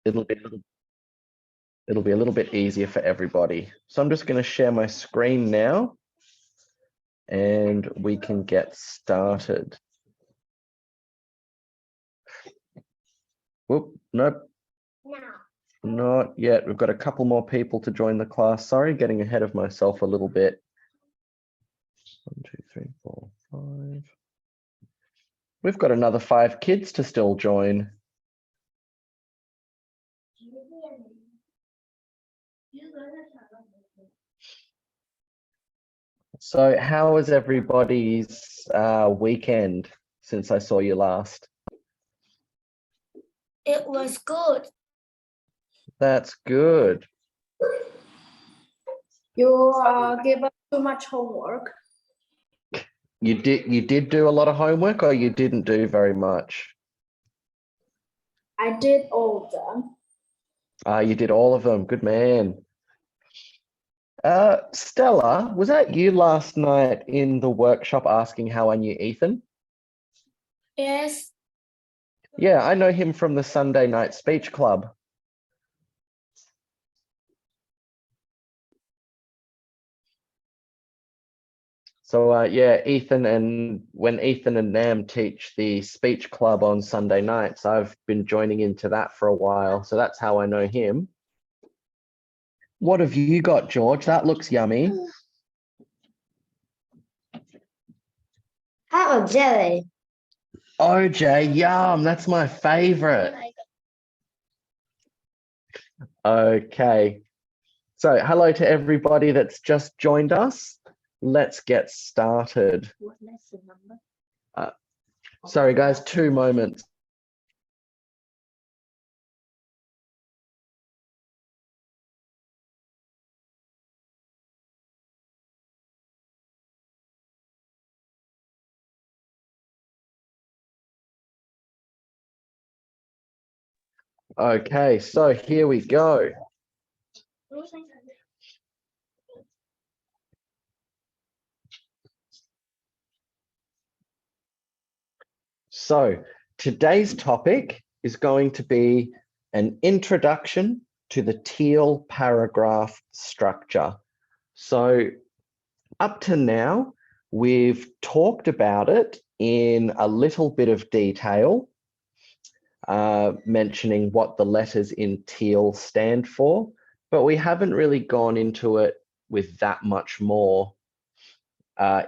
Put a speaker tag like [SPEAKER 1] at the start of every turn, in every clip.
[SPEAKER 1] it'll be a little, it'll be a little bit easier for everybody. So I'm just going to share my screen now and we can get started. Whoop, nope.
[SPEAKER 2] No.
[SPEAKER 1] Not yet. We've got a couple more people to join the class. Sorry, getting ahead of myself a little bit. 1, 2, 3, 4, 5. We've got another 5 kids to still join. So how was everybody's weekend since I saw you last?
[SPEAKER 2] It was good.
[SPEAKER 1] That's good.
[SPEAKER 2] You gave us too much homework.
[SPEAKER 1] You did do a lot of homework, or you didn't do very much?
[SPEAKER 2] I did all of them.
[SPEAKER 1] You did all of them. Good man. Stella, was that you last night in the workshop asking how I knew Ethan?
[SPEAKER 2] Yes.
[SPEAKER 1] Yeah, I know him from the Sunday night speech club. So yeah, when Ethan and Nam teach the speech club on Sunday nights, I've been joining into that for a while. So that's how I know him. What have you got, George? That looks yummy.
[SPEAKER 2] Apple jelly.
[SPEAKER 1] OJ, yum, that's my favorite. Okay. So hello to everybody that's just joined us. Let's get started.
[SPEAKER 2] What lesson number?
[SPEAKER 1] Sorry, guys, 2 moments. Okay, so here we go. So today's topic is going to be an introduction to the teal paragraph structure. So up to now, we've talked about it in a little bit of detail, mentioning what the letters in teal stand for, but we haven't really gone into it with that much more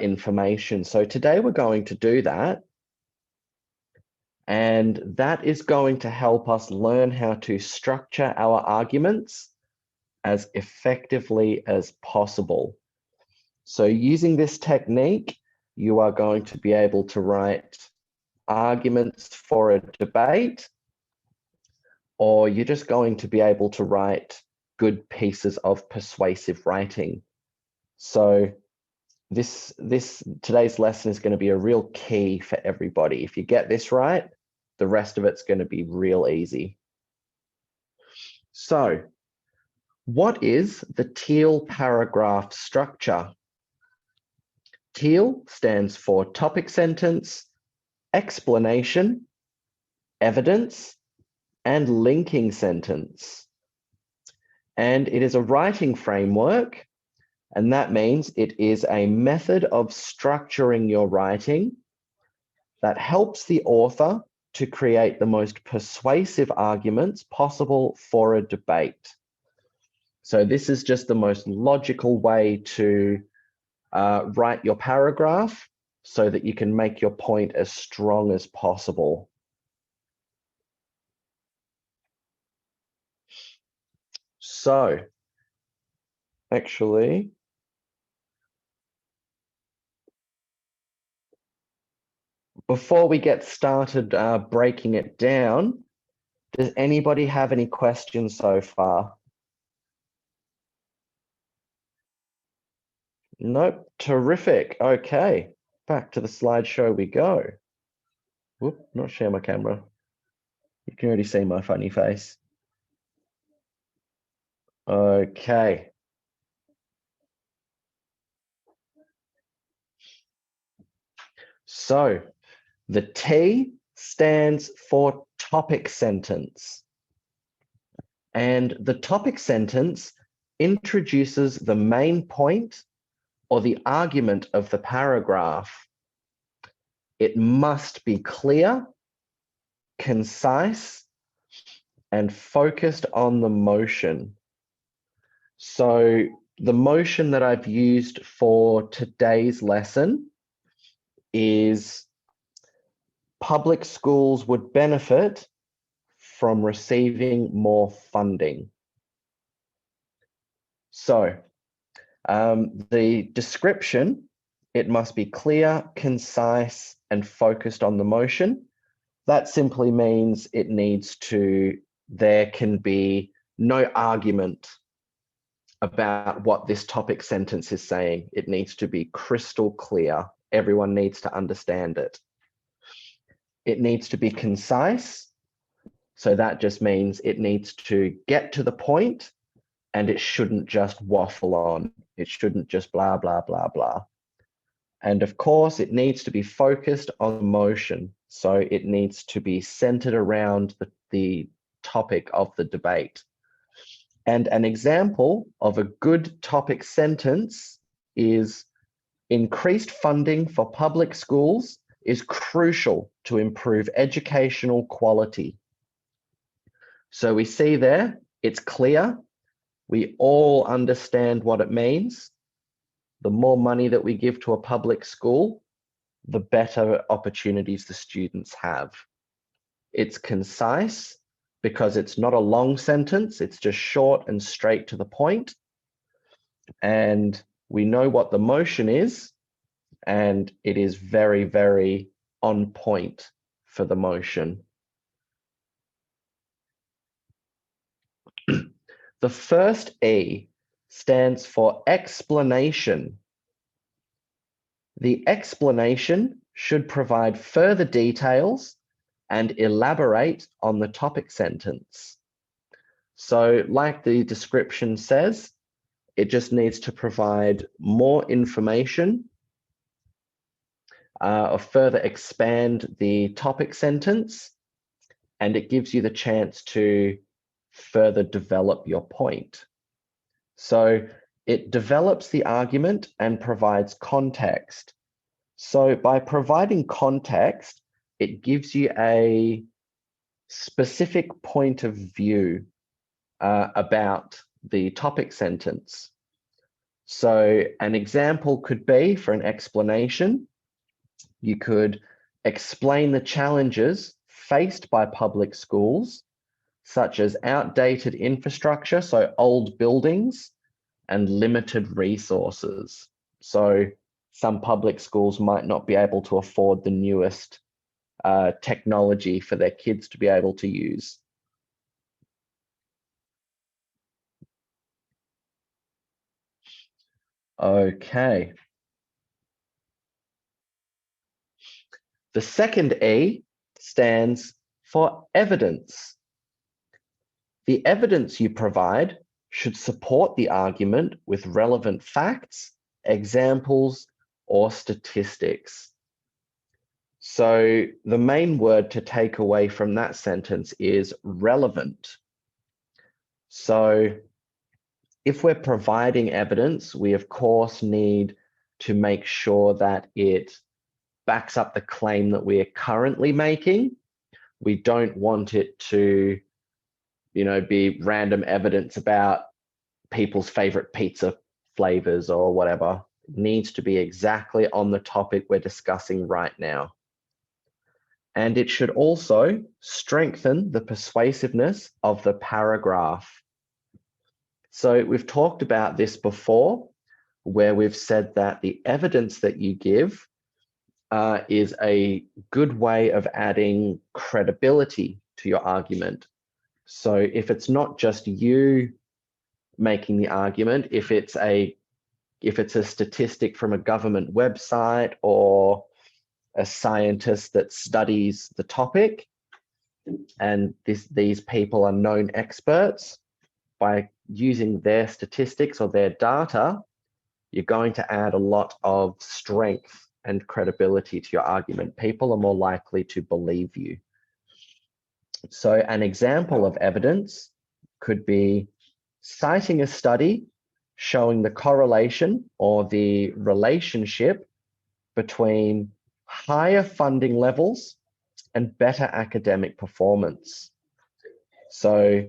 [SPEAKER 1] information. So today we're going to do that. And that is going to help us learn how to structure our arguments as effectively as possible. So using this technique, you are going to be able to write arguments for a debate, or you're just going to be able to write good pieces of persuasive writing. So today's lesson is going to be a real key for everybody. If you get this right, the rest of it's going to be real easy. So, what is the teal paragraph structure? Teal stands for topic sentence, explanation, evidence, and linking sentence. And it is a writing framework, and that means it is a method of structuring your writing that helps the author to create the most persuasive arguments possible for a debate. So this is just the most logical way to write your paragraph so that you can make your point as strong as possible. So, actually, before we get started breaking it down, does anybody have any questions so far? Nope. Terrific. Okay. Back to the slideshow we go. Whoop, not share my camera. You can already see my funny face. Okay. So the T stands for topic sentence. And the topic sentence introduces the main point or the argument of the paragraph. It must be clear, concise, and focused on the motion. So the motion that I've used for today's lesson is public schools would benefit from receiving more funding. So the description, it must be clear, concise, and focused on the motion. That simply means it needs to, there can be no argument about what this topic sentence is saying. It needs to be crystal clear. Everyone needs to understand it. It needs to be concise. So that just means it needs to get to the point, and it shouldn't just waffle on. It shouldn't just blah, blah, blah, blah. And of course, it needs to be focused on motion. So it needs to be centered around the topic of the debate. And an example of a good topic sentence is increased funding for public schools is crucial to improve educational quality. So we see there, it's clear. We all understand what it means. The more money that we give to a public school, the better opportunities the students have. It's concise because it's not a long sentence. It's just short and straight to the point. And we know what the motion is, and it is very, very on point for the motion. The first E stands for explanation. The explanation should provide further details and elaborate on the topic sentence. So like the description says, it just needs to provide more information or further expand the topic sentence, and it gives you the chance to further develop your point. So it develops the argument and provides context. So by providing context, it gives you a specific point of view about the topic sentence. So an example could be, for an explanation, you could explain the challenges faced by public schools, such as outdated infrastructure, so old buildings, and limited resources. So some public schools might not be able to afford the newest technology for their kids to be able to use. Okay. The second E stands for evidence. The evidence you provide should support the argument with relevant facts, examples, or statistics. So the main word to take away from that sentence is relevant. So if we're providing evidence, we of course need to make sure that it backs up the claim that we are currently making. We don't want it to, be random evidence about people's favorite pizza flavors or whatever. It needs to be exactly on the topic we're discussing right now. And it should also strengthen the persuasiveness of the paragraph. So we've talked about this before, where we've said that the evidence that you give is a good way of adding credibility to your argument. So if it's not just you making the argument, if it's a statistic from a government website or a scientist that studies the topic, and these people are known experts, by using their statistics or their data, you're going to add a lot of strength and credibility to your argument. People are more likely to believe you. So an example of evidence could be citing a study showing the correlation or the relationship between higher funding levels and better academic performance. So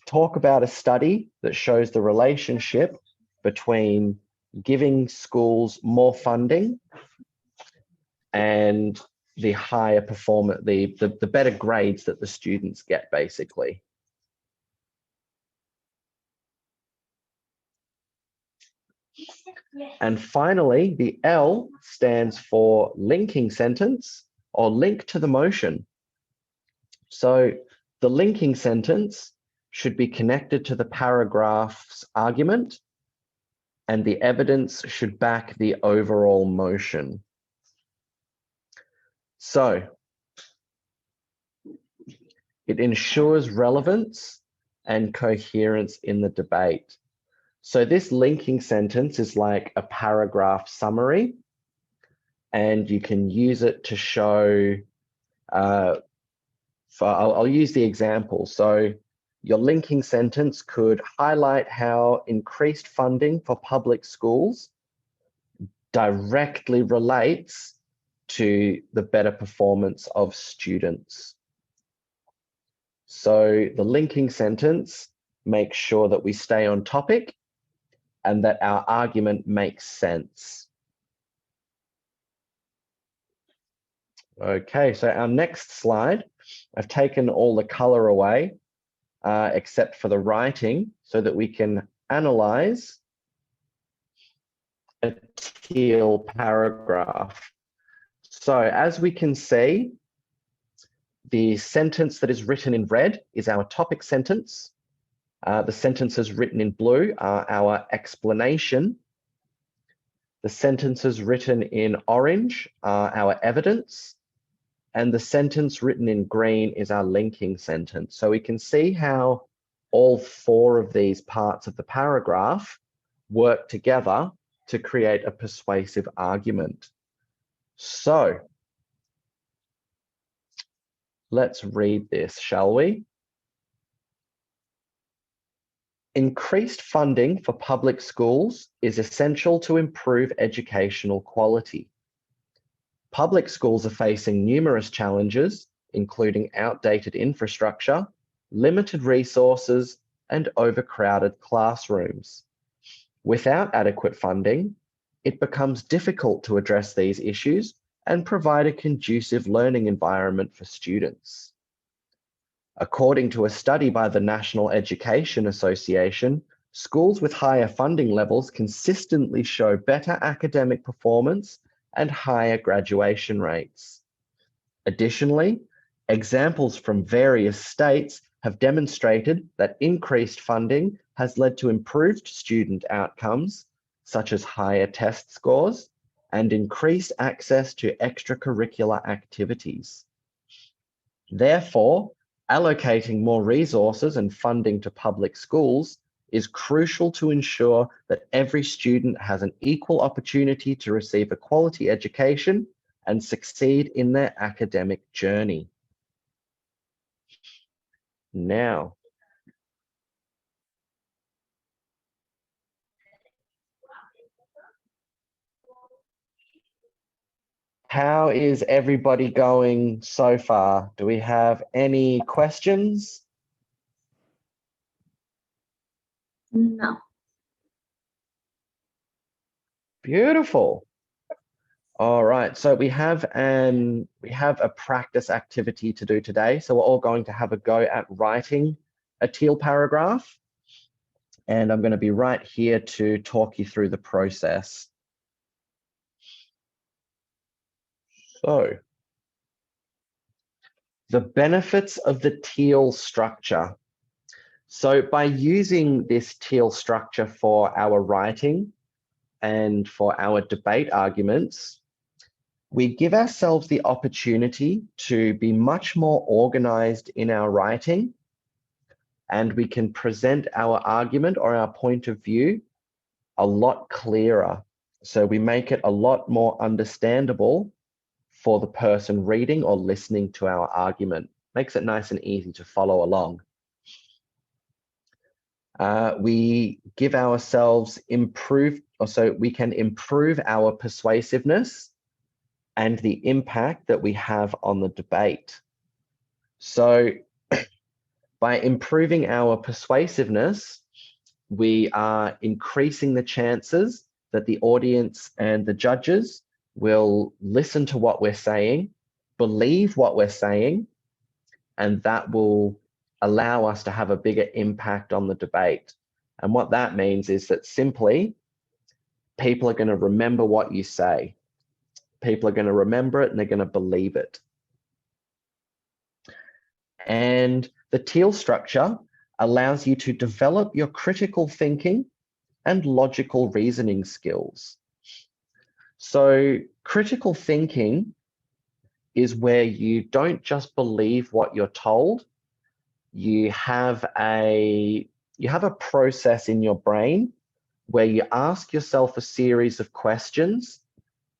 [SPEAKER 1] talk about a study that shows the relationship between giving schools more funding and the higher performance, the better grades that the students get, basically. And finally, the L stands for linking sentence or link to the motion. So the linking sentence should be connected to the paragraph's argument, and the evidence should back the overall motion. So it ensures relevance and coherence in the debate. So this linking sentence is like a paragraph summary, and you can use it to show, I'll use the example. So your linking sentence could highlight how increased funding for public schools directly relates to the better performance of students. So the linking sentence makes sure that we stay on topic and that our argument makes sense. Okay, so our next slide, I've taken all the color away except for the writing so that we can analyze a teal paragraph. So as we can see, the sentence that is written in red is our topic sentence. The sentences written in blue are our explanation. The sentences written in orange are our evidence. And the sentence written in green is our linking sentence. So we can see how all four of these parts of the paragraph work together to create a persuasive argument. So let's read this, shall we? Increased funding for public schools is essential to improve educational quality. Public schools are facing numerous challenges, including outdated infrastructure, limited resources, and overcrowded classrooms. Without adequate funding, it becomes difficult to address these issues and provide a conducive learning environment for students. According to a study by the National Education Association, schools with higher funding levels consistently show better academic performance and higher graduation rates. Additionally, examples from various states have demonstrated that increased funding has led to improved student outcomes, such as higher test scores and increased access to extracurricular activities. Therefore, allocating more resources and funding to public schools is crucial to ensure that every student has an equal opportunity to receive a quality education and succeed in their academic journey. Now, how is everybody going so far? Do we have any questions?
[SPEAKER 2] No.
[SPEAKER 1] Beautiful. All right, so we have a practice activity to do today. So we're all going to have a go at writing a teal paragraph. And I'm going to be right here to talk you through the process. So, the benefits of the teal structure. So by using this teal structure for our writing and for our debate arguments, we give ourselves the opportunity to be much more organized in our writing, and we can present our argument or our point of view a lot clearer. So we make it a lot more understandable for the person reading or listening to our argument. Makes it nice and easy to follow along. We give ourselves so we can improve our persuasiveness and the impact that we have on the debate. So by improving our persuasiveness, we are increasing the chances that the audience and the judges will listen to what we're saying, believe what we're saying, and that will allow us to have a bigger impact on the debate. And what that means is that simply people are going to remember what you say. People are going to remember it and they're going to believe it. And the teal structure allows you to develop your critical thinking and logical reasoning skills. So critical thinking is where you don't just believe what you're told. You have a process in your brain where you ask yourself a series of questions,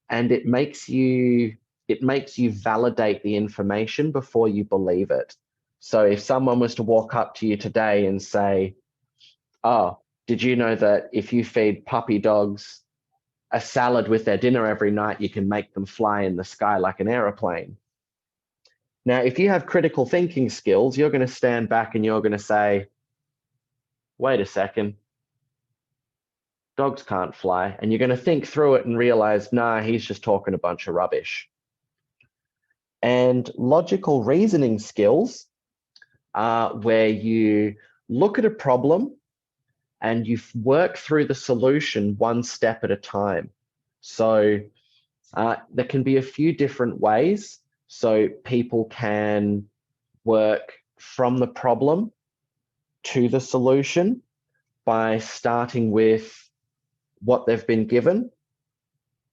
[SPEAKER 1] and it makes you validate the information before you believe it. So if someone was to walk up to you today and say, "Oh, did you know that if you feed puppy dogs a salad with their dinner every night, you can make them fly in the sky like an aeroplane?" Now, if you have critical thinking skills, you're going to stand back and you're going to say, "Wait a second, dogs can't fly." And you're going to think through it and realize, nah, he's just talking a bunch of rubbish. And logical reasoning skills are where you look at a problem and you work through the solution one step at a time. So there can be a few different ways. So people can work from the problem to the solution by starting with what they've been given,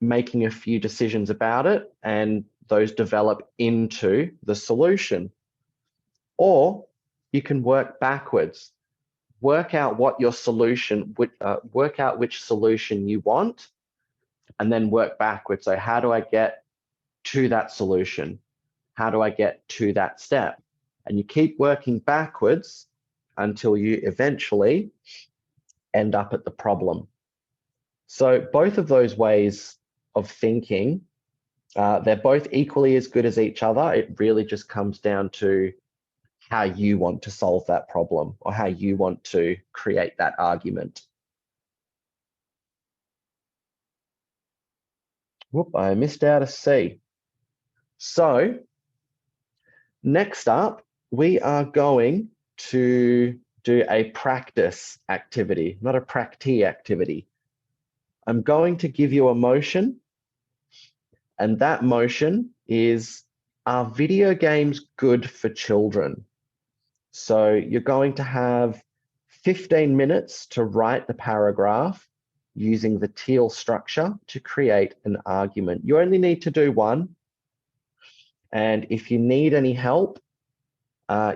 [SPEAKER 1] making a few decisions about it, and those develop into the solution. Or you can work backwards, work out what your solution, work out which solution you want, and then work backwards. So how do I get to that solution? How do I get to that step? And you keep working backwards until you eventually end up at the problem. So both of those ways of thinking, they're both equally as good as each other. It really just comes down to how you want to solve that problem or how you want to create that argument. Whoop, I missed out a C. So next up, we are going to do a practice activity, not a practice activity. I'm going to give you a motion, and that motion is, are video games good for children? So you're going to have 15 minutes to write the paragraph using the teal structure to create an argument. You only need to do one. And if you need any help,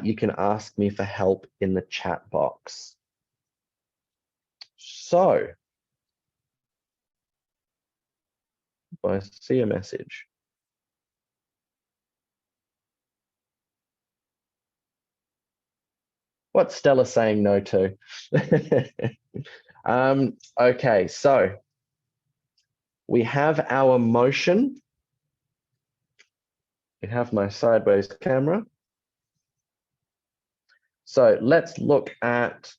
[SPEAKER 1] you can ask me for help in the chat box. So, I see a message. What's Stella saying no to? Okay, so we have our motion. We have my sideways camera. So let's look at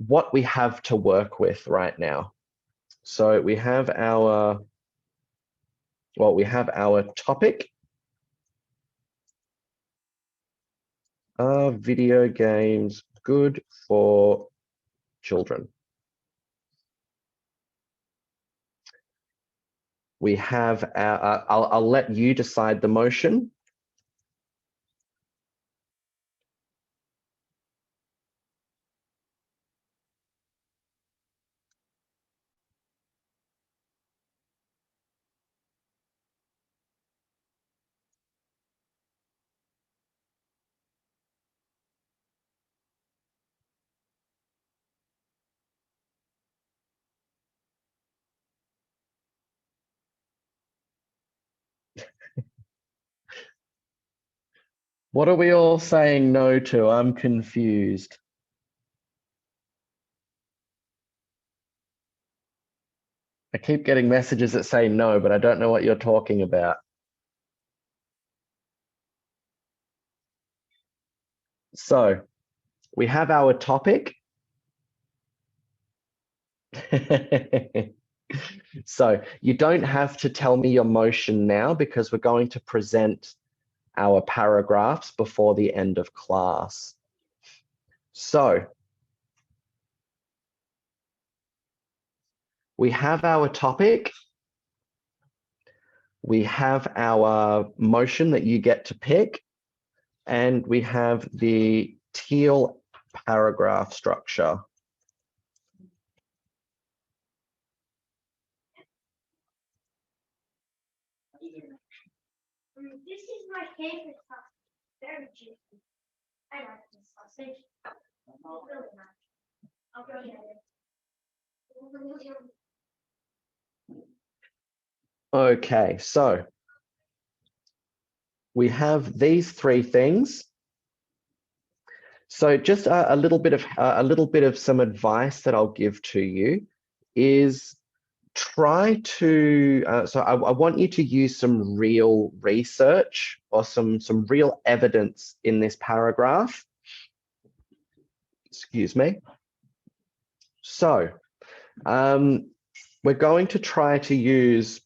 [SPEAKER 1] what we have to work with right now. So we have our topic. Are video games good for children? We have our, I'll let you decide the motion. What are we all saying no to? I'm confused. I keep getting messages that say no, but I don't know what you're talking about. So we have our topic. So you don't have to tell me your motion now because we're going to present our paragraphs before the end of class. So we have our topic. We have our motion that you get to pick, and we have the teal paragraph structure.
[SPEAKER 2] This is my favorite sausage. Very juicy. I like this sausage. Really nice. I'll go get it.
[SPEAKER 1] Okay, so we have these three things. So just a little bit of some advice that I'll give to you is try to, so I want you to use some real research or some real evidence in this paragraph. Excuse me. So we're going to try to use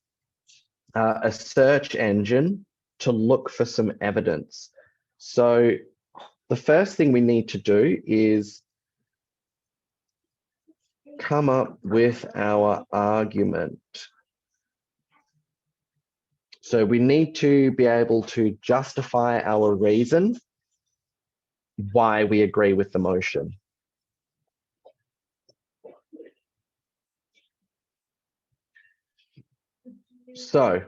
[SPEAKER 1] a search engine to look for some evidence. So the first thing we need to do is come up with our argument. So we need to be able to justify our reason why we agree with the motion. So,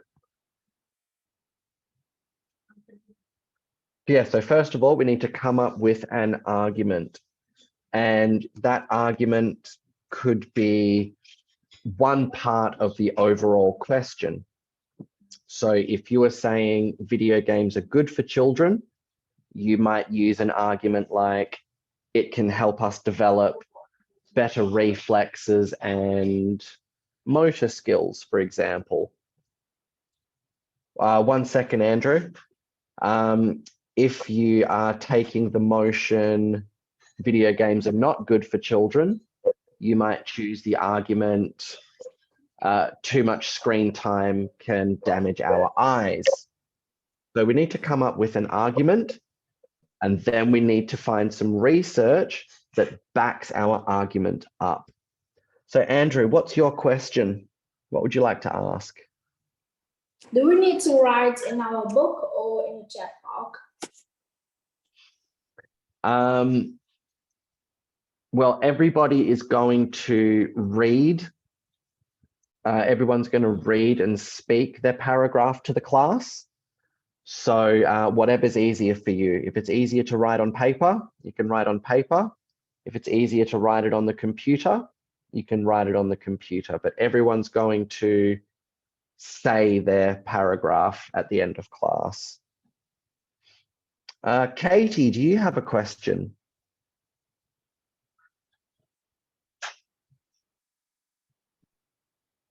[SPEAKER 1] yeah, so first of all, we need to come up with an argument. And that argument could be one part of the overall question. So if you were saying video games are good for children, you might use an argument like it can help us develop better reflexes and motor skills, for example. 1 second, Andrew. If you are taking the motion, video games are not good for children, you might choose the argument, too much screen time can damage our eyes. So we need to come up with an argument, and then we need to find some research that backs our argument up. So Andrew, what's your question? What would you like to ask?
[SPEAKER 3] Do we need to write in our book or in the chat box?
[SPEAKER 1] Well, everybody is going to read. Everyone's going to read and speak their paragraph to the class. So whatever's easier for you. If it's easier to write on paper, you can write on paper. If it's easier to write it on the computer, you can write it on the computer. But everyone's going to say their paragraph at the end of class. Katie, do you have a question?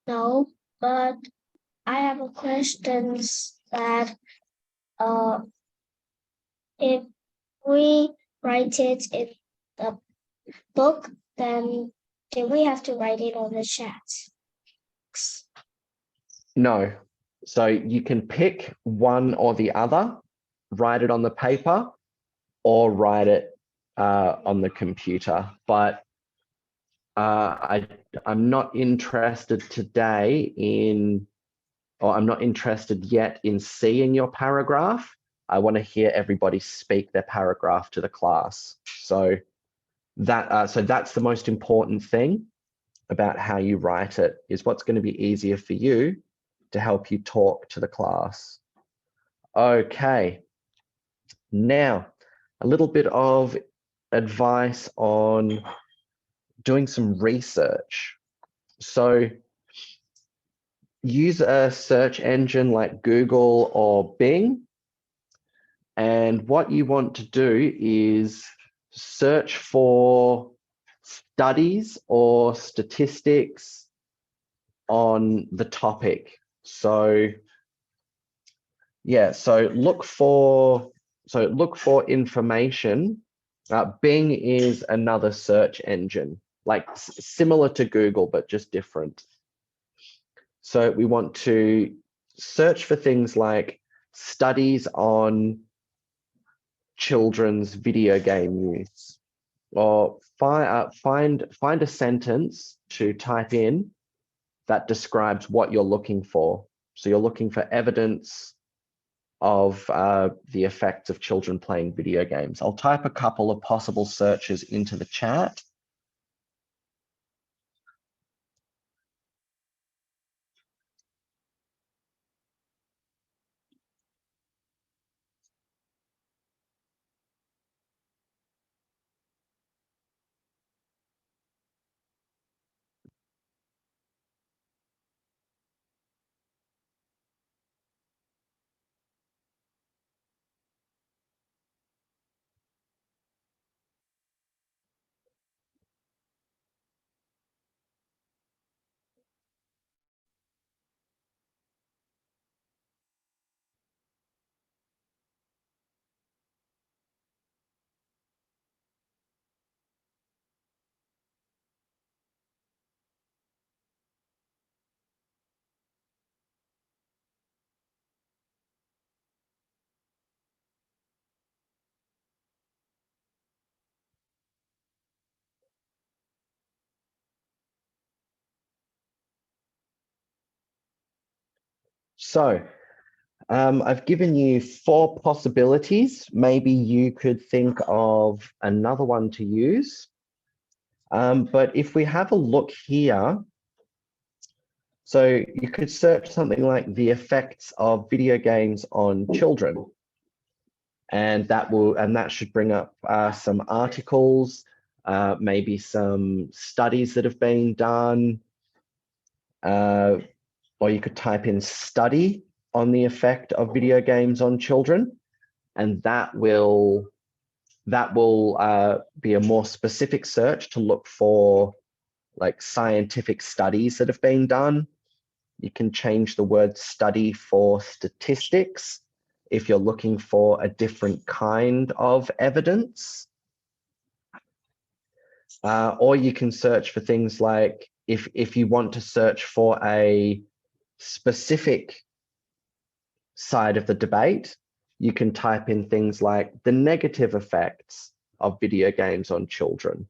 [SPEAKER 4] No, but I have a question that if we write it in the book, then do we have to write it on the chat?
[SPEAKER 1] No. So you can pick one or the other, write it on the paper or write it on the computer. But I'm not interested today in, or I'm not interested yet in seeing your paragraph. I want to hear everybody speak their paragraph to the class. So that's the most important thing about how you write it, is what's going to be easier for you to help you talk to the class. Okay. Now, a little bit of advice on doing some research. So use a search engine like Google or Bing. And what you want to do is search for studies or statistics on the topic. So yeah, so look for information. Bing is another search engine, like similar to Google, but just different. So we want to search for things like studies on children's video game use, or find a sentence to type in that describes what you're looking for. So you're looking for evidence of the effects of children playing video games. I'll type a couple of possible searches into the chat. So I've given you 4 possibilities. Maybe you could think of another one to use. But if we have a look here, so you could search something like the effects of video games on children. And that should bring up some articles, maybe some studies that have been done, or you could type in study on the effect of video games on children, and that will be a more specific search to look for like scientific studies that have been done. You can change the word study for statistics if you're looking for a different kind of evidence. Or you can search for things like, if you want to search for a specific side of the debate, you can type in things like the negative effects of video games on children.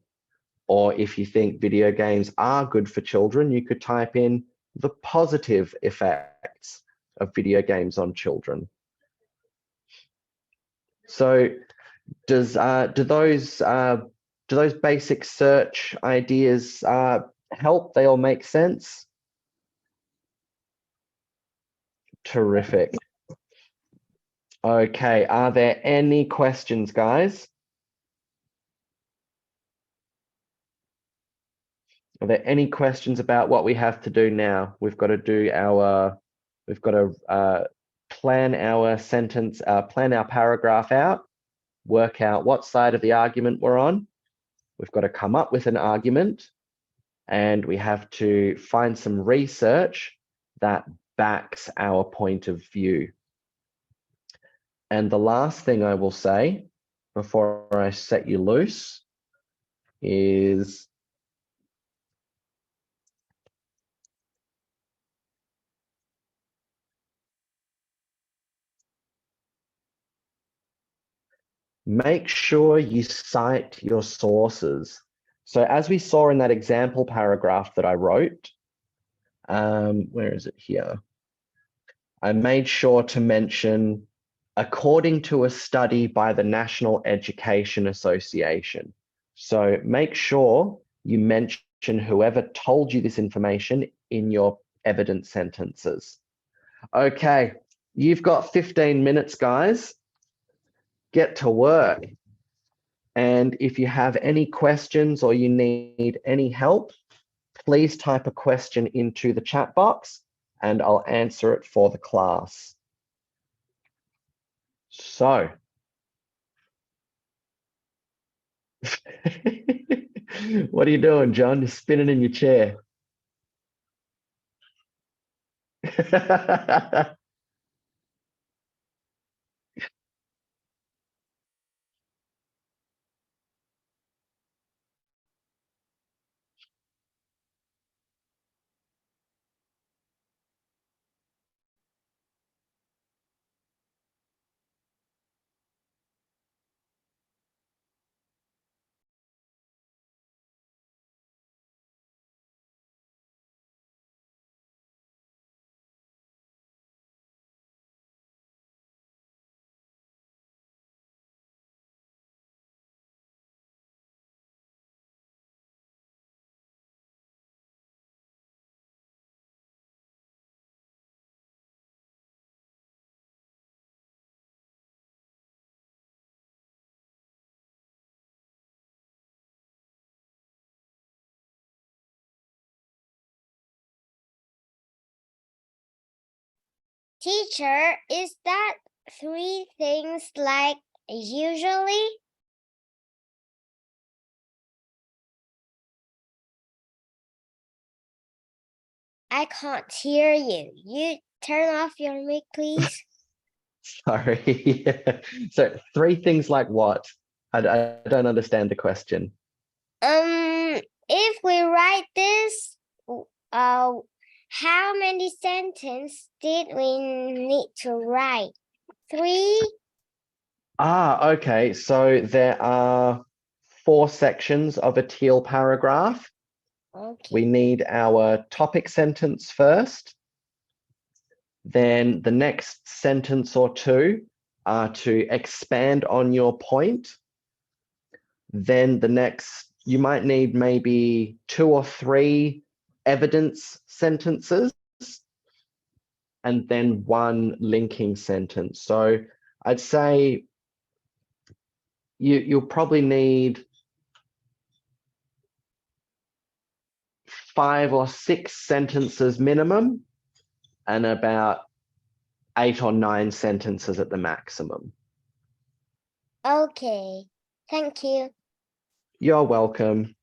[SPEAKER 1] Or if you think video games are good for children, you could type in the positive effects of video games on children. So do those basic search ideas help? They all make sense? Terrific. Okay, are there any questions, guys? Are there any questions about what we have to do now? We've got to plan our sentence, plan our paragraph out, work out what side of the argument we're on. We've got to come up with an argument, and we have to find some research that backs our point of view. And the last thing I will say before I set you loose is make sure you cite your sources. So as we saw in that example paragraph that I wrote, where is it here? I made sure to mention, according to a study by the National Education Association. So make sure you mention whoever told you this information in your evidence sentences. Okay, you've got 15 minutes, guys. Get to work. And if you have any questions or you need any help, please type a question into the chat box and I'll answer it for the class. So, what are you doing, John? You're spinning in your chair.
[SPEAKER 4] Teacher, is that three things like usually? I can't hear you. You turn off your mic, please.
[SPEAKER 1] Sorry. So 3 things like what? I don't understand the question.
[SPEAKER 4] If we write this, how many sentences did we need to write? 3?
[SPEAKER 1] Okay. So there are 4 sections of a teal paragraph.
[SPEAKER 4] Okay.
[SPEAKER 1] We need our topic sentence first. Then the next sentence or 2 are to expand on your point. Then the next, you might need maybe 2 or 3 evidence sentences, and then 1 linking sentence. So I'd say you'll probably need 5 or 6 sentences minimum and about 8 or 9 sentences at the maximum.
[SPEAKER 4] Okay. Thank you.
[SPEAKER 1] You're welcome.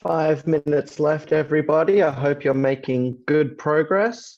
[SPEAKER 1] 5 minutes left, everybody. I hope you're making good progress.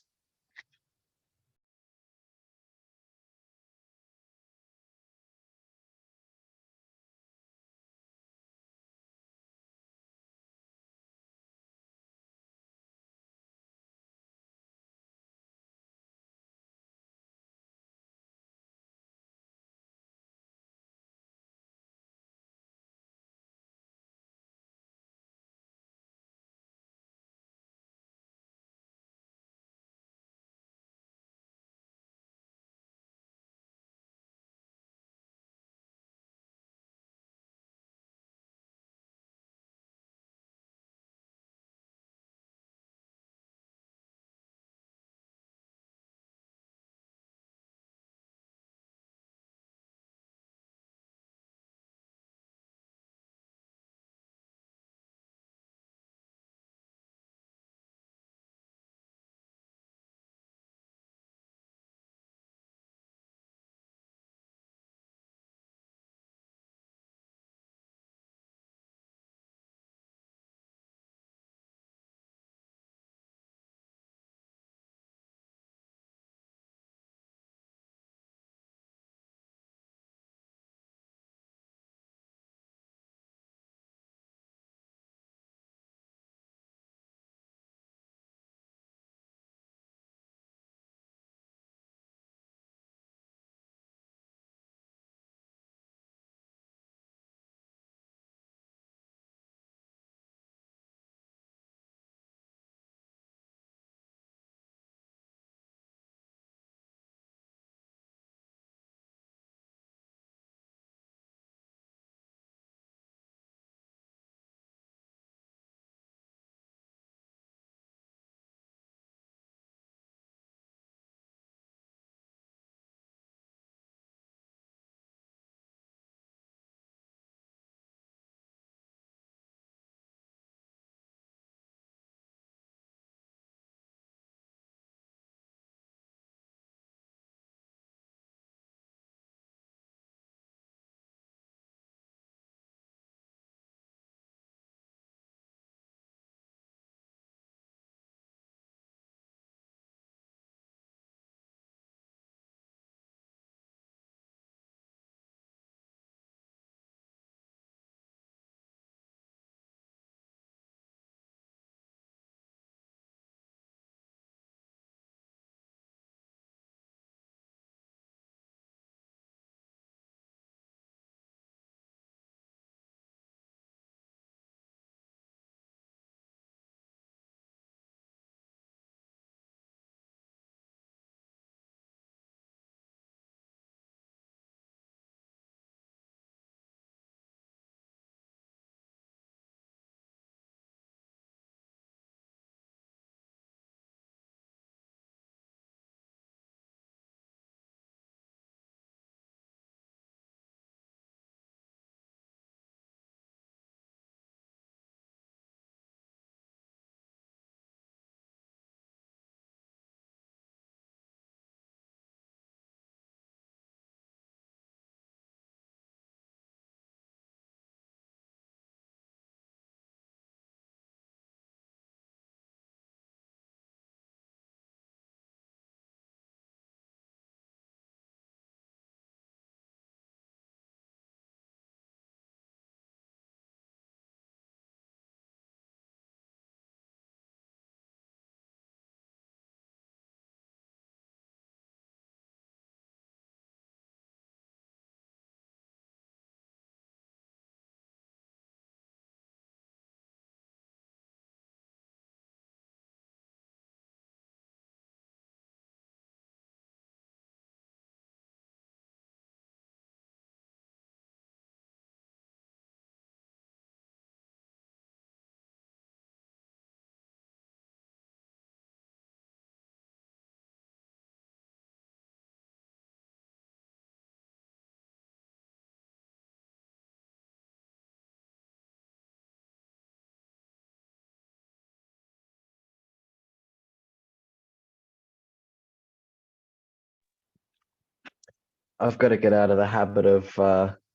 [SPEAKER 1] I've got to get out of the habit of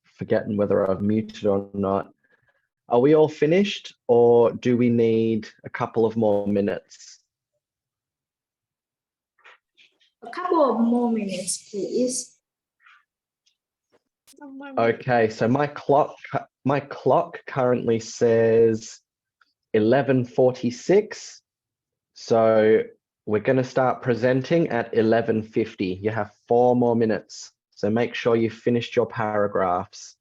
[SPEAKER 1] forgetting whether I've muted or not. are we all finished, or do we need a couple of more minutes?
[SPEAKER 3] A couple of more minutes, please.
[SPEAKER 1] Okay, so my clock currently says 11:46. So we're going to start presenting at 11:50. You have 4 more minutes. So make sure you finished your paragraphs.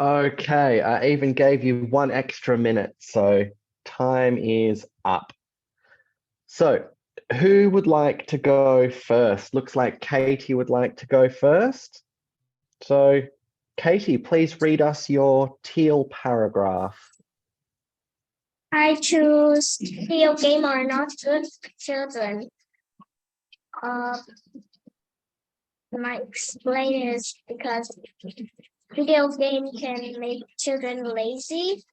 [SPEAKER 1] Okay, I even gave you 1 extra minute, so time is up. So who would like to go first? Looks like Katie would like to go first. So Katie, please read us your teal paragraph.
[SPEAKER 4] I choose video game are not good for children. My explain is because video game can make children lazy.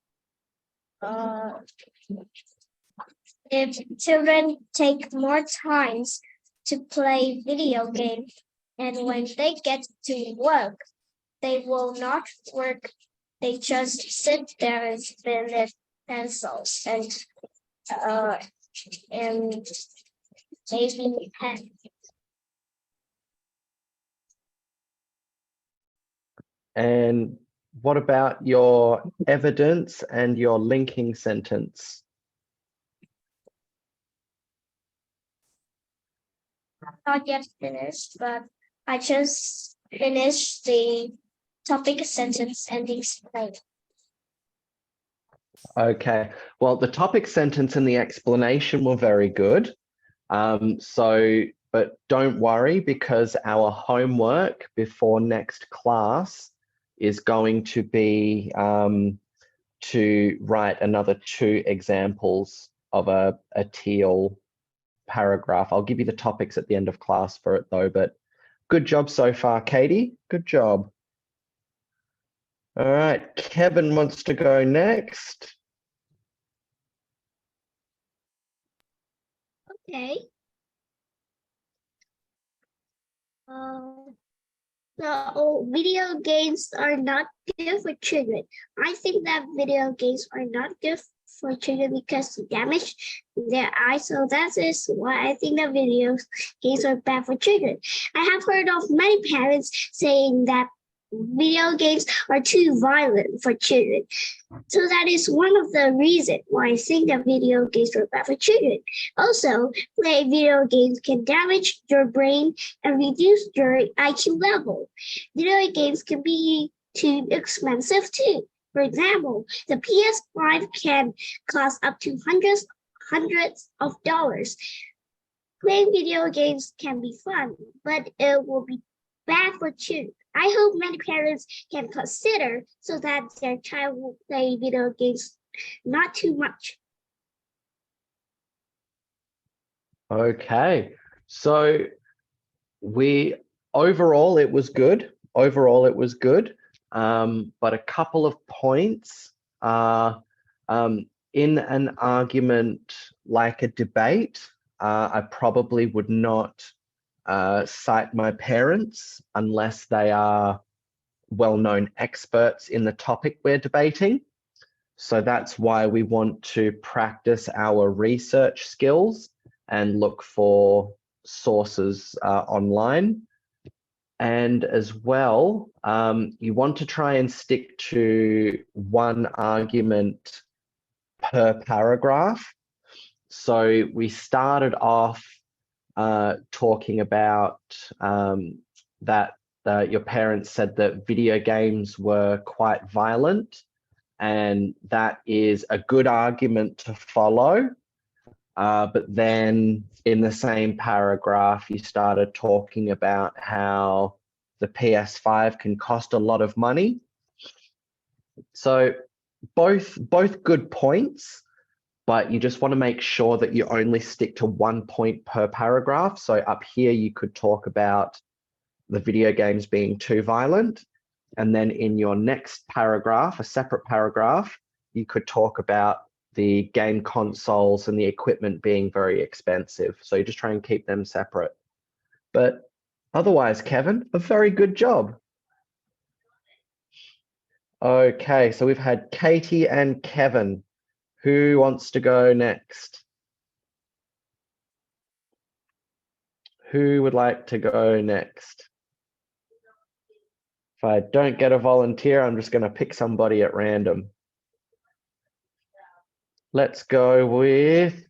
[SPEAKER 4] If children take more times to play video games, and when they get to work, they will not work. They just sit there and spin their pencils and maybe pen.
[SPEAKER 1] And what about your evidence and your linking sentence?
[SPEAKER 4] Not yet finished, but I just finished the topic sentence and explain.
[SPEAKER 1] Okay, well, the topic sentence and the explanation were very good. But don't worry, because our homework before next class is going to be to write another 2 examples of a teal paragraph. I'll give you the topics at the end of class for it though, but good job so far, Katie. Good job. All right, Kevin wants to go next.
[SPEAKER 4] Okay. So video games are not good for children. I think that video games are not good for children because they damage their eyes. So that is why I think that video games are bad for children. I have heard of many parents saying that video games are too violent for children. So that is one of the reasons why I think that video games are bad for children. Also, playing video games can damage your brain and reduce your IQ level. Video games can be too expensive too. For example, the PS5 can cost up to hundreds of dollars. Playing video games can be fun, but it will be bad for children. I hope many parents can consider so that their child will play video games not too much.
[SPEAKER 1] Okay, so overall it was good. Overall it was good, but a couple of points are in an argument like a debate, I probably would not cite my parents unless they are well-known experts in the topic we're debating. So that's why we want to practice our research skills and look for sources online. And as well, you want to try and stick to 1 argument per paragraph. So we started off talking about that your parents said that video games were quite violent, and that is a good argument to follow. But then in the same paragraph, you started talking about how the PS5 can cost a lot of money. So both good points, but you just want to make sure that you only stick to 1 point per paragraph. So up here, you could talk about the video games being too violent. And then in your next paragraph, a separate paragraph, you could talk about the game consoles and the equipment being very expensive. So you just try and keep them separate. But otherwise, Kevin, a very good job. Okay, so we've had Katie and Kevin. Who wants to go next? Who would like to go next? If I don't get a volunteer, I'm just going to pick somebody at random. Let's go with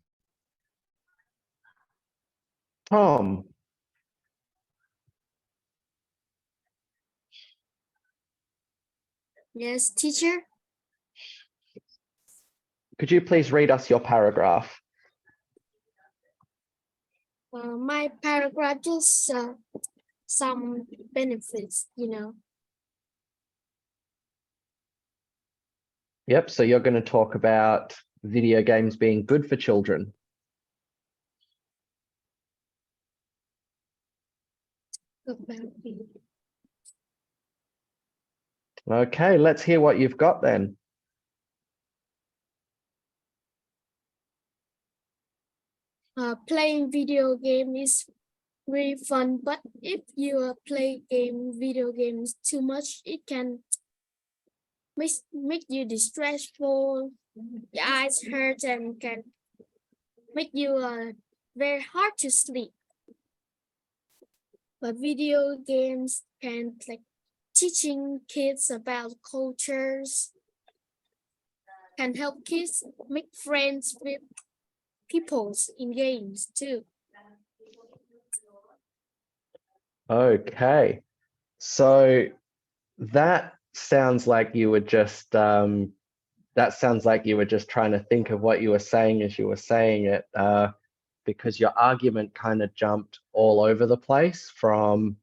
[SPEAKER 1] Tom.
[SPEAKER 5] Yes, teacher.
[SPEAKER 1] Could you please read us your paragraph?
[SPEAKER 5] My paragraph just some benefits,
[SPEAKER 1] Yep, so you're going to talk about video games being good for children? Okay, let's hear what you've got then.
[SPEAKER 5] Playing video game is really fun, but if you play video games too much, it can make you distressful, your eyes hurt, and can make you very hard to sleep. But video games can like teaching kids about cultures, can help kids make friends with people in games too.
[SPEAKER 1] Okay, so that sounds like you were just trying to think of what you were saying as you were saying it, because your argument kind of jumped all over the place, from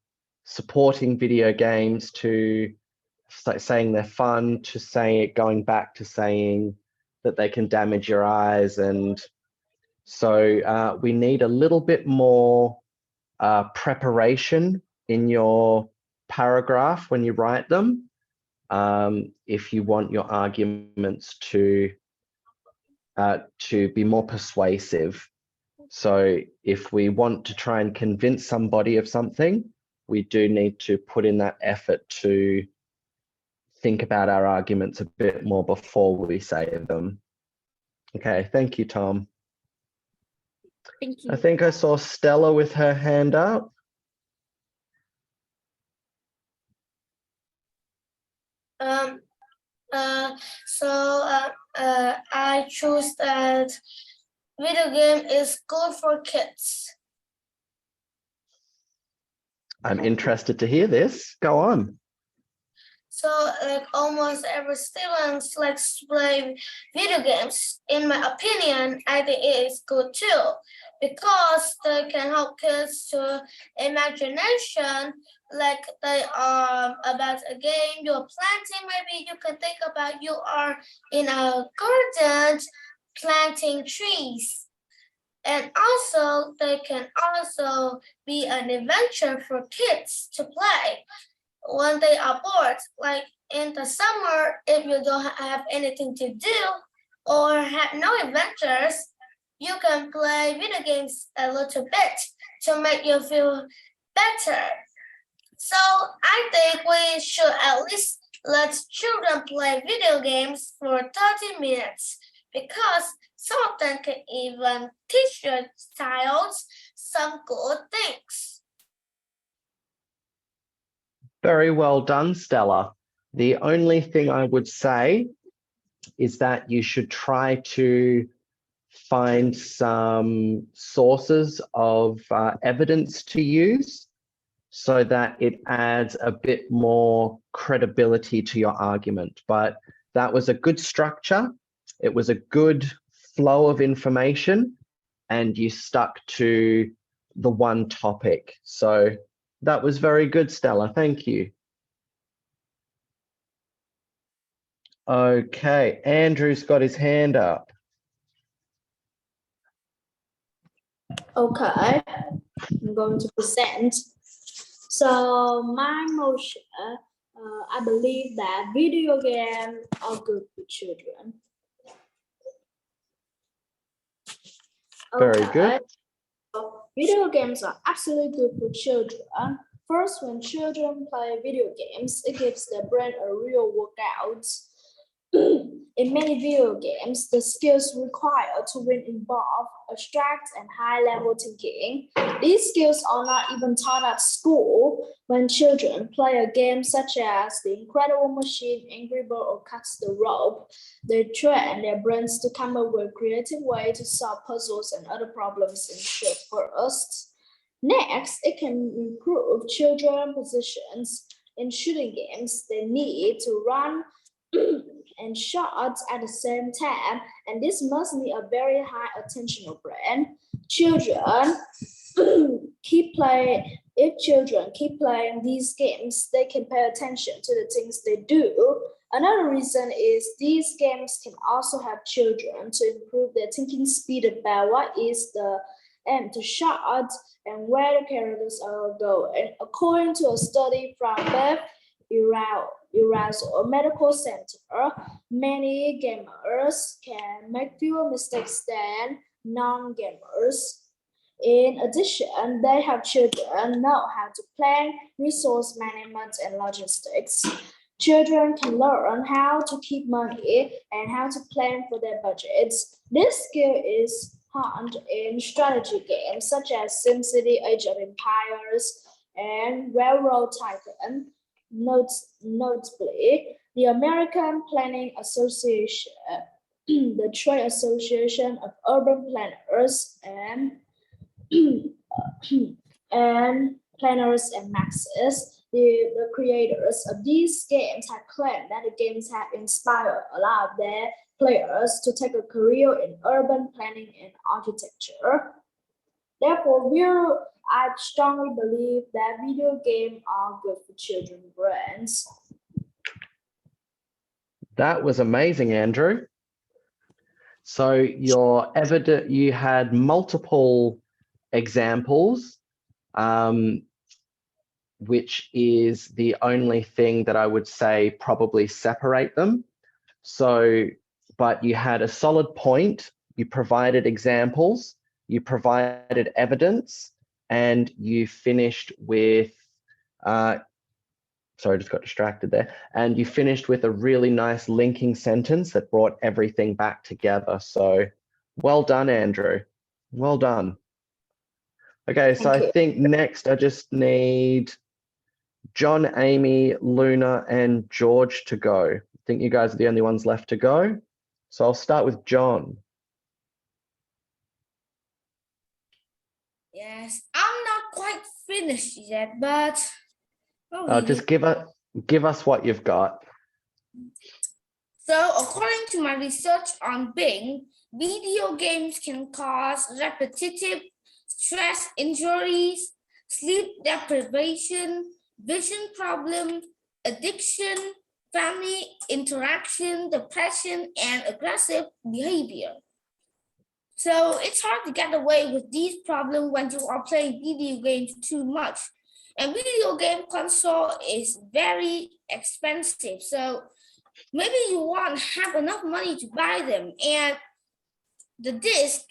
[SPEAKER 1] supporting video games to saying they're fun, to going back to saying that they can damage your eyes. And so we need a little bit more preparation in your paragraph when you write them, if you want your arguments to be more persuasive. So if we want to try and convince somebody of something, we do need to put in that effort to think about our arguments a bit more before we say them. Okay, thank you, Tom.
[SPEAKER 5] Thank you.
[SPEAKER 1] I think I saw Stella with her hand up.
[SPEAKER 2] I choose that video game is good for kids.
[SPEAKER 1] I'm interested to hear this. Go on.
[SPEAKER 2] So like almost every student likes to play video games. In my opinion, I think it is good too, because they can help kids to imagination, like they are about a game you're planting. Maybe you can think about you are in a garden planting trees. And also they can also be an adventure for kids to play when they are bored. Like in the summer, if you don't have anything to do or have no adventures, you can play video games a little bit to make you feel better. So I think we should at least let children play video games for 30 minutes, because some of them can even teach your child some good things.
[SPEAKER 1] Very well done, Stella. The only thing I would say is that you should try to find some sources of evidence to use, so that it adds a bit more credibility to your argument. But that was a good structure. It was a good flow of information, and you stuck to the one topic. So that was very good, Stella. Thank you. Okay, Andrew's got his hand up.
[SPEAKER 3] Okay, I'm going to present. So my motion, I believe that video games are good for children.
[SPEAKER 1] Very good.
[SPEAKER 3] So video games are absolutely good for children. First, when children play video games, it gives their brain a real workout. In many video games, the skills required to win involve abstract and high-level thinking. These skills are not even taught at school. When children play a game such as The Incredible Machine, Angry Bird, or Cuts the Rope, they train their brains to come up with creative ways to solve puzzles and other problems in short bursts. Next, it can improve children's positions. In shooting games, they need to run and shots at the same time, and this must need a very high attentional brain. Children keep playing If children keep playing these games, they can pay attention to the things they do. Another reason is these games can also help children to improve their thinking speed about what is the aim to shot and where the characters are going. According to a study from Beth Erasmus Medical Center, many gamers can make fewer mistakes than non-gamers. In addition, they help children know how to plan, resource management, and logistics. Children can learn how to keep money and how to plan for their budgets. This skill is honed in strategy games such as SimCity, Age of Empires, and Railroad Tycoon. Notably, the American Planning Association, the Trade Association of Urban Planners, and planners and maxes, the creators of these games have claimed that the games have inspired a lot of their players to take a career in urban planning and architecture. Therefore, I strongly believe that video games are good for children's brains.
[SPEAKER 1] That was amazing, Andrew. So you had multiple examples, which is the only thing that I would say probably separate them. So, but you had a solid point, you provided examples, you provided evidence, and you finished with, sorry, I just got distracted there. And you finished with a really nice linking sentence that brought everything back together. So well done, Andrew. Well done. Okay, so I think next I just need John, Amy, Luna, and George to go. I think you guys are the only ones left to go. So I'll start with John.
[SPEAKER 2] Yes, I'm not quite finished yet, but
[SPEAKER 1] Just give us what you've got.
[SPEAKER 2] So according to my research on Bing, video games can cause repetitive stress injuries, sleep deprivation, vision problems, addiction, family interaction, depression, and aggressive behavior. So it's hard to get away with these problems when you are playing video games too much. And video game console is very expensive. So maybe you won't have enough money to buy them. And the disc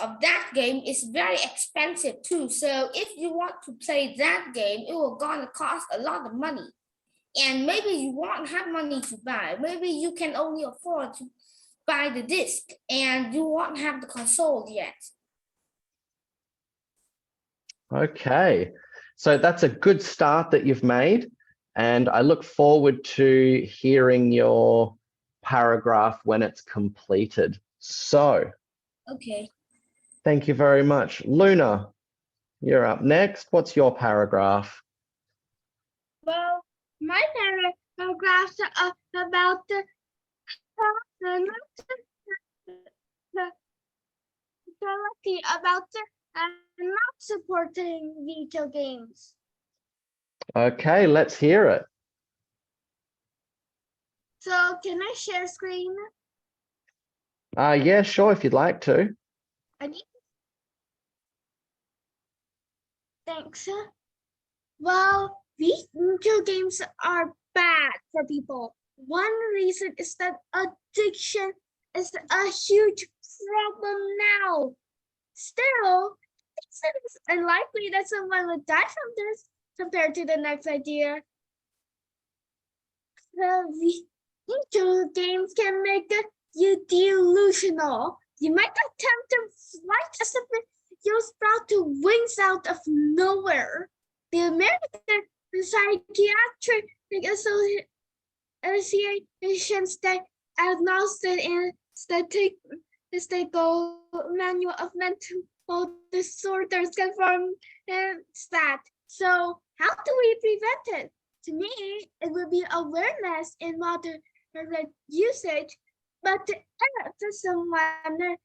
[SPEAKER 2] of that game is very expensive too. So if you want to play that game, it will gonna cost a lot of money. And maybe you won't have money to buy. Maybe you can only afford to buy the disc and you won't have the console yet.
[SPEAKER 1] Okay, so that's a good start that you've made. And I look forward to hearing your paragraph when it's completed. So,
[SPEAKER 2] okay.
[SPEAKER 1] Thank you very much. Luna, you're up next. What's your paragraph?
[SPEAKER 4] Well, my paragraphs are about the not supporting video games.
[SPEAKER 1] Okay, let's hear it.
[SPEAKER 4] So can I share screen?
[SPEAKER 1] Yeah, sure, if you'd like to.
[SPEAKER 4] Thanks. Well, video games are bad for people. One reason is that addiction is a huge problem now. Still, it's unlikely that someone would die from this compared to the next idea. Video games can make you delusional. You might attempt to fly as if you sprout to wings out of nowhere. The American Psychiatric Association's Diagnostic and Statistical Manual of Mental Disorders confirm that. So how do we prevent it? To me, it would be awareness and moderate usage, but if someone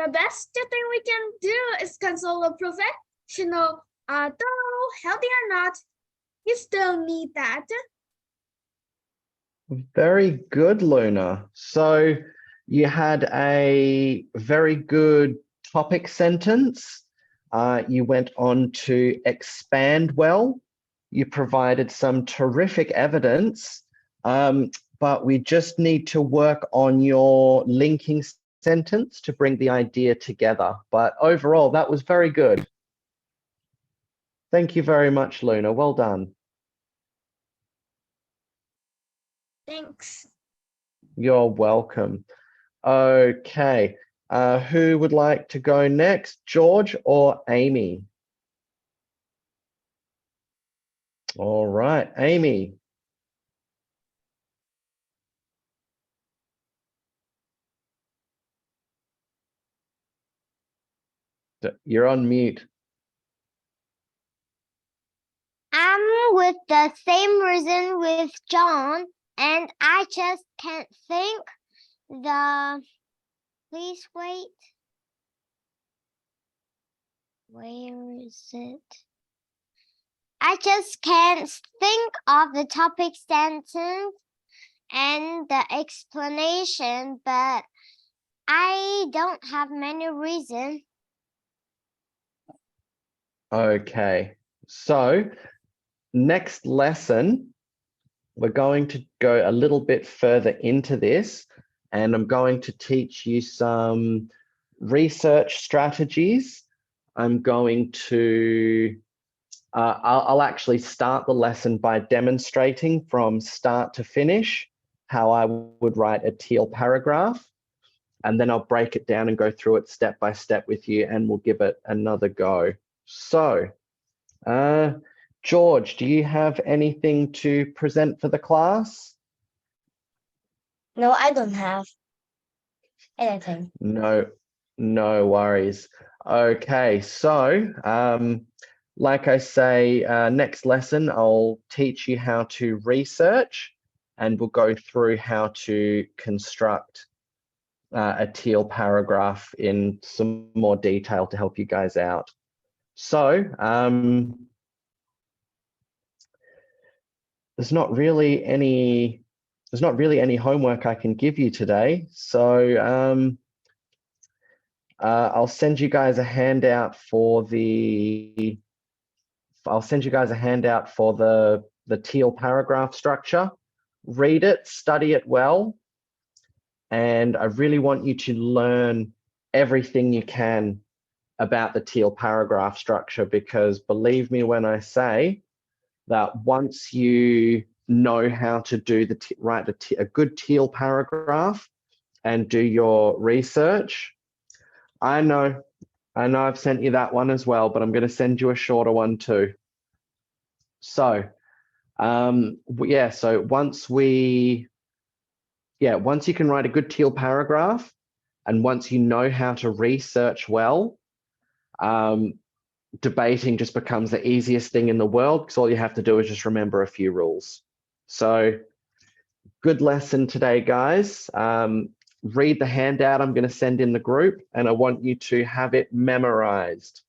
[SPEAKER 5] The best thing we can do is consult a professional. Though healthy or not, you still need that.
[SPEAKER 1] Very good, Luna. So you had a very good topic sentence. You went on to expand well. You provided some terrific evidence, but we just need to work on your linking sentence to bring the idea together. But overall, that was very good. Thank you very much, Luna. Well done.
[SPEAKER 5] Thanks.
[SPEAKER 1] You're welcome. Okay. Who would like to go next, George or Amy? All right, Amy. You're on mute.
[SPEAKER 4] I'm with the same reason with John, and I just can't think the. Please wait. Where is it? I just can't think of the topic sentence and the explanation, but I don't have many reasons.
[SPEAKER 1] Okay, so next lesson, we're going to go a little bit further into this, and I'm going to teach you some research strategies. I'm going to, I'll actually start the lesson by demonstrating from start to finish how I would write a teal paragraph, and then I'll break it down and go through it step by step with you, and we'll give it another go. So, George, do you have anything to present for the class?
[SPEAKER 4] No, I don't have anything.
[SPEAKER 1] No worries. Okay, so like I say, next lesson, I'll teach you how to research, and we'll go through how to construct a teal paragraph in some more detail to help you guys out. So, there's not really any homework I can give you today. So I'll send you guys a handout for the teal paragraph structure. Read it, study it well, and I really want you to learn everything you can about the teal paragraph structure, because believe me when I say that once you know how to write a good teal paragraph and do your research, I know I've sent you that one as well, but I'm going to send you a shorter one too. So so once you can write a good teal paragraph, and once you know how to research well, debating just becomes the easiest thing in the world, because all you have to do is just remember a few rules. So good lesson today, guys. Read the handout I'm going to send in the group, and I want you to have it memorized.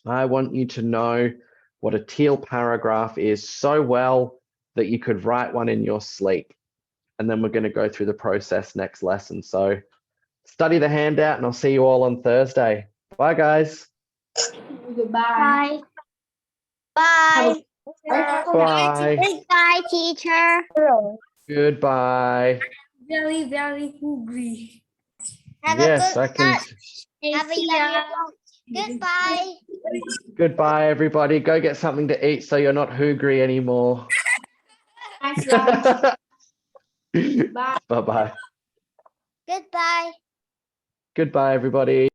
[SPEAKER 1] I want you to know what a teal paragraph is so well that you could write one in your sleep. And then we're going to go through the process next lesson. So study the handout, and I'll see you all on Thursday. Bye, guys.
[SPEAKER 3] Goodbye.
[SPEAKER 4] Bye.
[SPEAKER 1] Bye.
[SPEAKER 4] Goodbye, teacher.
[SPEAKER 1] Goodbye.
[SPEAKER 3] Very, very hungry.
[SPEAKER 4] Have
[SPEAKER 1] Yes,
[SPEAKER 4] a
[SPEAKER 1] I
[SPEAKER 4] good
[SPEAKER 1] can.
[SPEAKER 4] night. Have a yummy. Goodbye.
[SPEAKER 1] Goodbye, everybody. Go get something to eat so you're not hungry anymore.
[SPEAKER 3] Nice lunch. Bye.
[SPEAKER 1] Bye-bye.
[SPEAKER 4] Goodbye.
[SPEAKER 1] Goodbye, everybody.